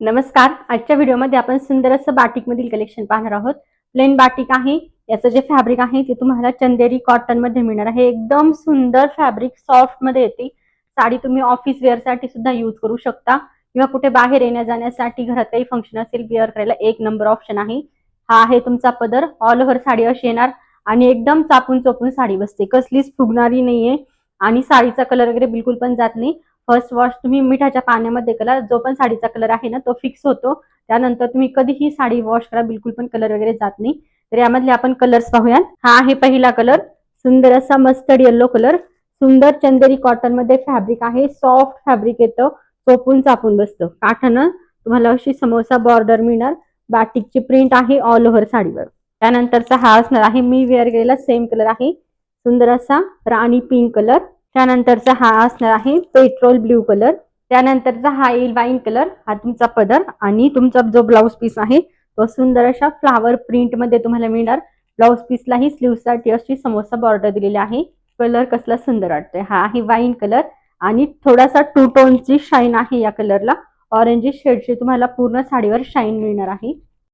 नमस्कार. आजच्या व्हिडिओमध्ये आपण सुंदर असं बाटिक मधील कलेक्शन पाहणार आहोत. प्लेन बाटिक आहे. याचं जे फॅब्रिक आहे ते तुम्हाला चंदेरी कॉटन मध्ये मिळणार आहे. एकदम सुंदर फॅब्रिक, सॉफ्ट मध्ये येते. साडी तुम्ही ऑफिस वेअर साठी सुद्धा यूज करू शकता किंवा कुठे बाहेर येण्या जाण्यासाठी, घरात काही फंक्शन असेल वेअर करायला एक नंबर ऑप्शन आहे. हा आहे तुमचा पदर. ऑल ओव्हर साडी अशी येणार आणि एकदम चापून चोपून साडी बसते, कसलीच फुगणारी नाहीये आणि साडीचा कलर वगैरे बिलकुल पण जात नाही. फर्स्ट वॉश तुम्ही मिठाच्या पाण्यामध्ये करा, जो पण साडीचा कलर आहे ना तो फिक्स होतो. त्यानंतर तुम्ही कधीही साडी वॉश करा, बिलकुल पण कलर वगैरे जात नाही. तर यामधले आपण कलर्स पाहूयात. हा आहे पहिला कलर, सुंदर असा मस्टर्ड येलो कलर. सुंदर चंदेरी कॉटन मध्ये फॅब्रिक आहे. सॉफ्ट फॅब्रिक येतं, चोपून चापून बसतं. काठानं तुम्हाला अशी समोसा बॉर्डर मिळणार. बाटिकची प्रिंट आहे ऑल ओव्हर साडीवर. त्यानंतरचा हा असणार आहे, मी वेअर केलेला सेम कलर आहे, सुंदर असा राणी पिंक कलर. त्यानंतरचा हा असणार आहे पेट्रोल ब्ल्यू कलर. त्यानंतरचा हा येईल वाईन कलर. हा तुमचा पदर आणि तुमचा जो ब्लाउज पीस आहे तो सुंदर अशा फ्लावर प्रिंट मध्ये तुम्हाला मिळणार. ब्लाउज पीसलाही स्लीव्ह साठी अशी समोसा बॉर्डर दिलेली आहे. कलर कसला सुंदर वाटतोय. हा आहे वाईन कलर आणि थोडासा टू टोनची शाईन आहे या कलरला. ऑरेंज शेडची तुम्हाला पूर्ण साडीवर शाईन मिळणार आहे.